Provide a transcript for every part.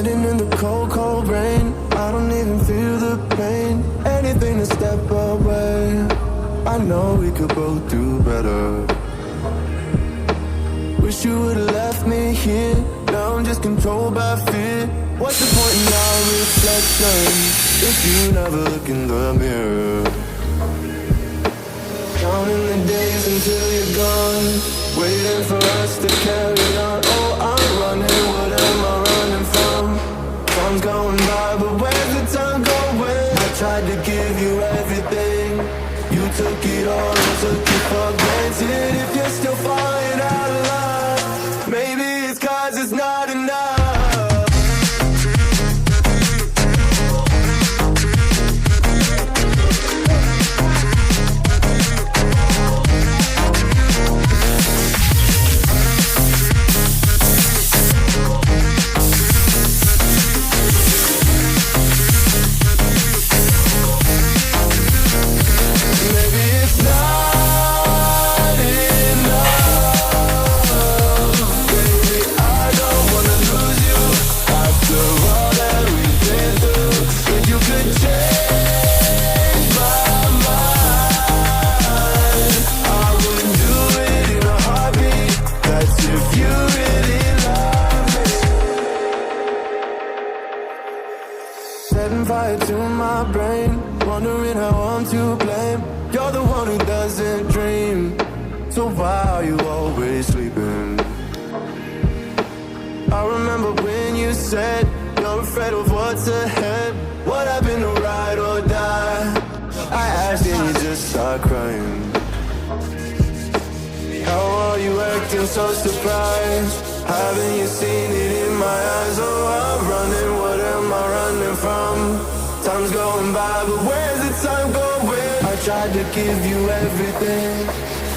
Standing in the cold, cold rain, I don't even feel the pain. Anything to step away, I know we could both do better. Wish you would've left me here, now I'm just controlled by fear. What's the point in our reflection, if you never look in the mirror? Counting the days until you're gone, waiting for us to carry on. Oh, I'm running, what am I running from? Time's going by, but where's the time going? I tried to give you everything, you took it all and took it for granted. If you're still falling out of love, maybe it's 'cause it's not enough. Fire to my brain, wondering how I'm to blame. You're the one who doesn't dream, so why are you always sleeping? I remember when you said you're afraid of what's ahead. What happened to ride or die? I asked and you just start crying. How are you acting so surprised? Haven't you seen it in my eyes? Oh, I'm running, what am I running from? Time's going by, but where's the time going? I tried to give you everything,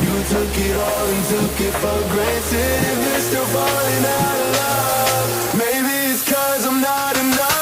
you took it all and took it for granted. If you're still falling out of love, maybe it's 'cause I'm not enough.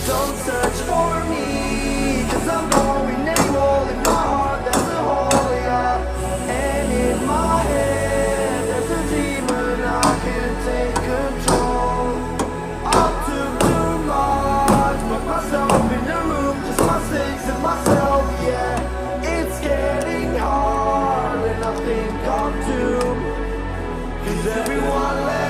Don't search for me, 'cause I'm going and rolling my heart, there's a hole, yeah. And in my head, there's a demon, I can't take control. I took too much, put myself in the room, just my mistakes and myself, yeah. It's getting hard, and I think I'm doomed, 'cause everyone left.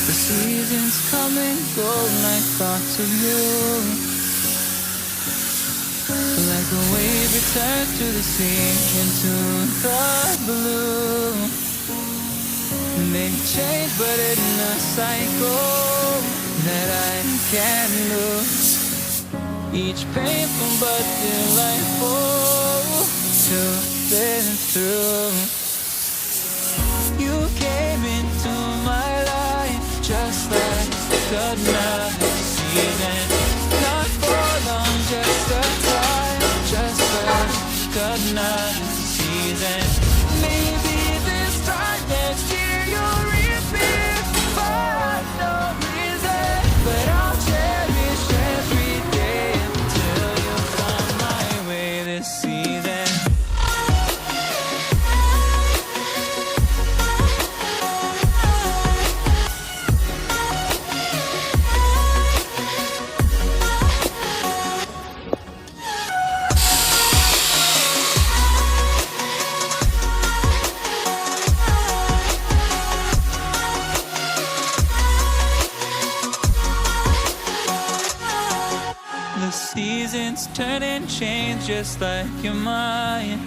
The seasons come and go like thoughts of you. Like a wave returns to the sea, into the blue. They change but in a cycle that I can't lose. Each painful but delightful to live through. You came into my life just like another season. Not for long, just a time, just like another season. Maybe this time next year you'll reappear for no reason, but I'll cherish every day until you come my way this season. The seasons turn and change just like your mind.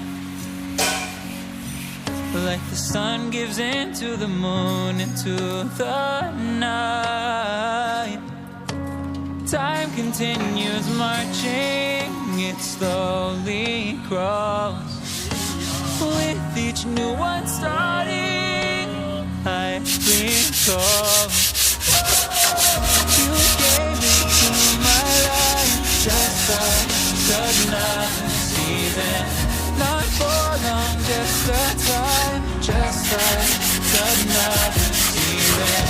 Like the sun gives into the moon, into the night. Time continues marching, it slowly grows. With each new one starting, I recall. You gave into my life just like another season. Not for long, just a time, just like another season.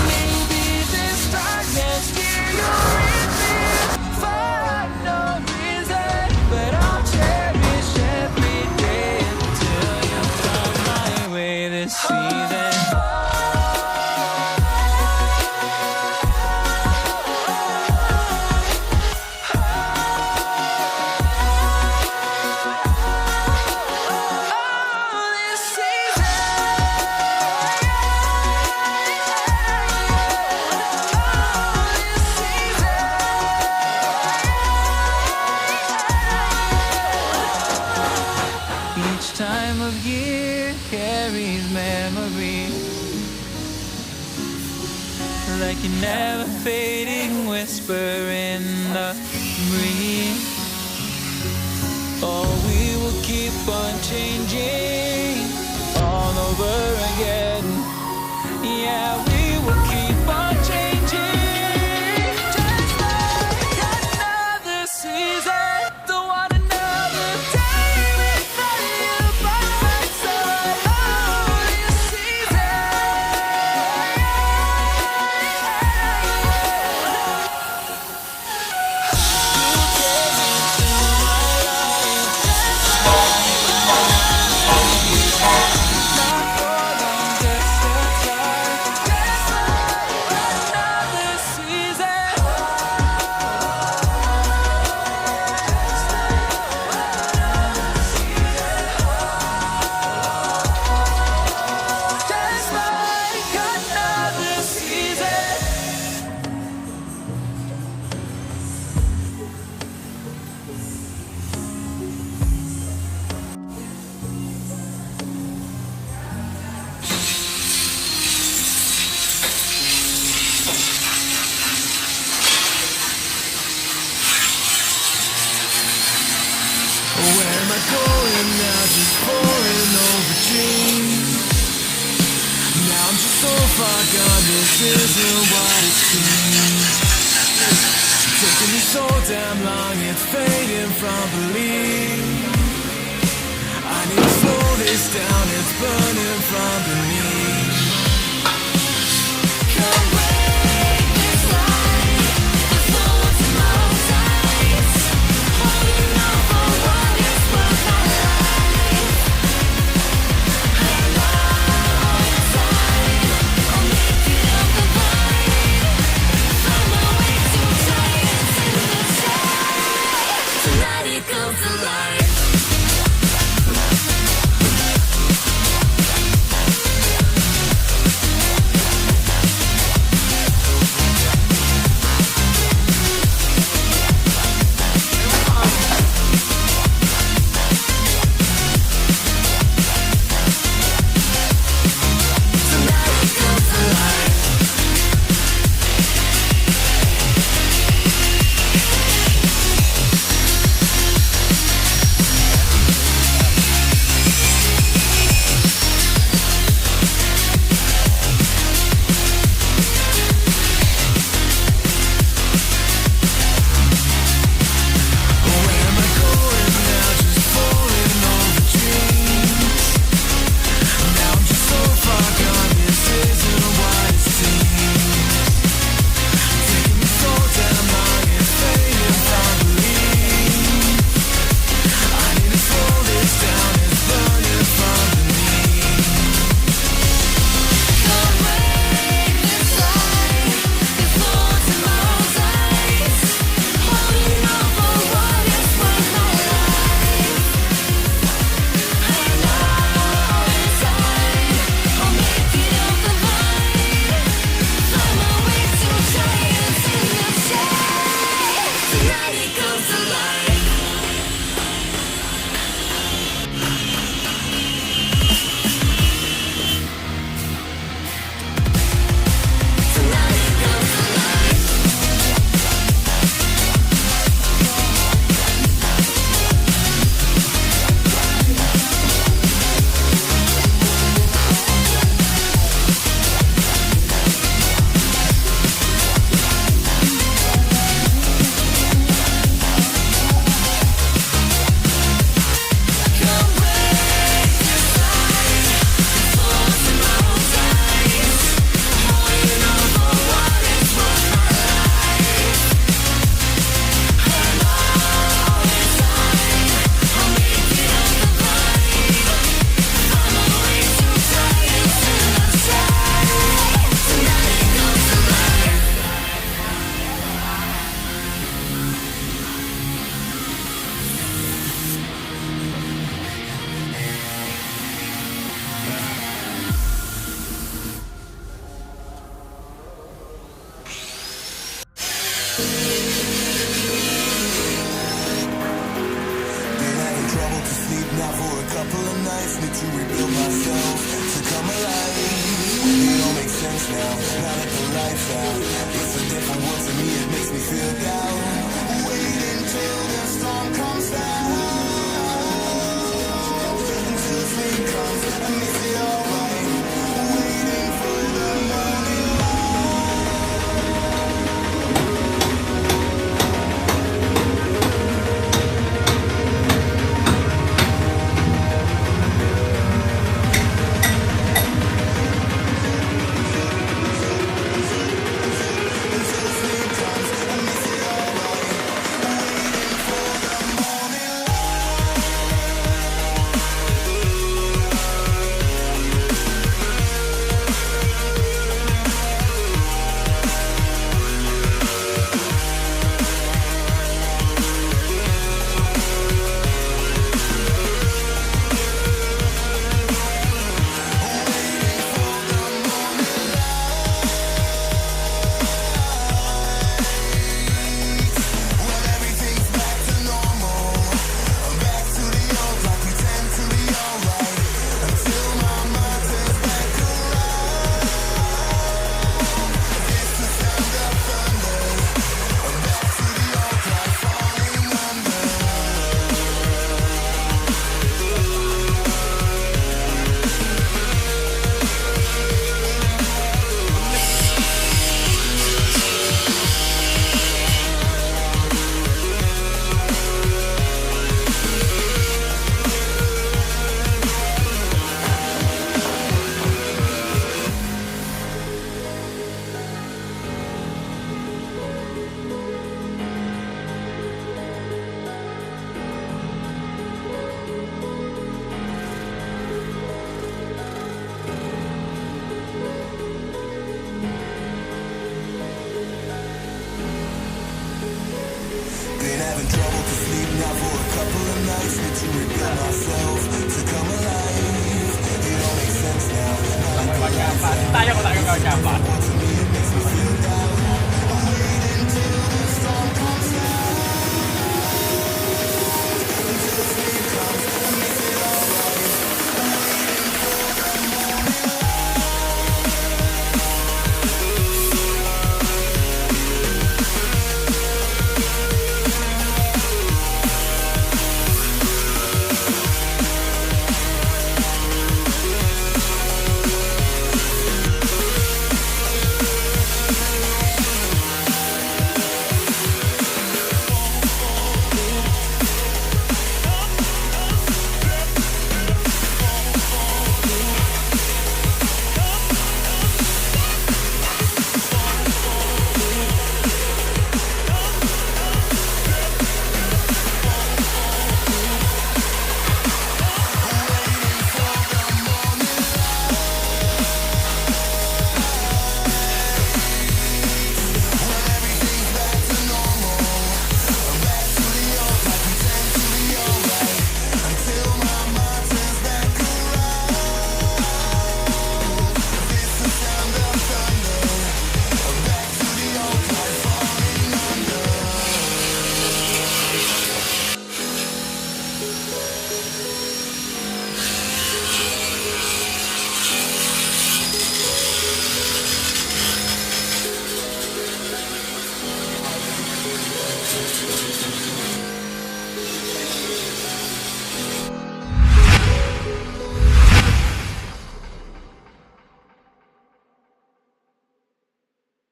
Maybe this time next year you'll reappear for no reason, but I'll cherish every day until you come my way this season. Time of year carries memories like a never fading whisper in the breeze. Oh, we will keep on changing all over again. Yeah, we will keep on changing just like another season. Don't want another day without you by my side. Oh, this season. You this isn't what it seems. Taking me so damn long, it's fading from belief. I need to slow this down, it's burning from beneath. Come break this light before tomorrow's eyes. Holding on for what is worth my life. And all inside, I'll make it up the vine. Find my way to giants in the sky. Tonight it comes to life. Having trouble to sleep now for a couple of nights. Need to rebuild myself to come alive. It all makes sense now. Tayo ko tayo gagawin pa.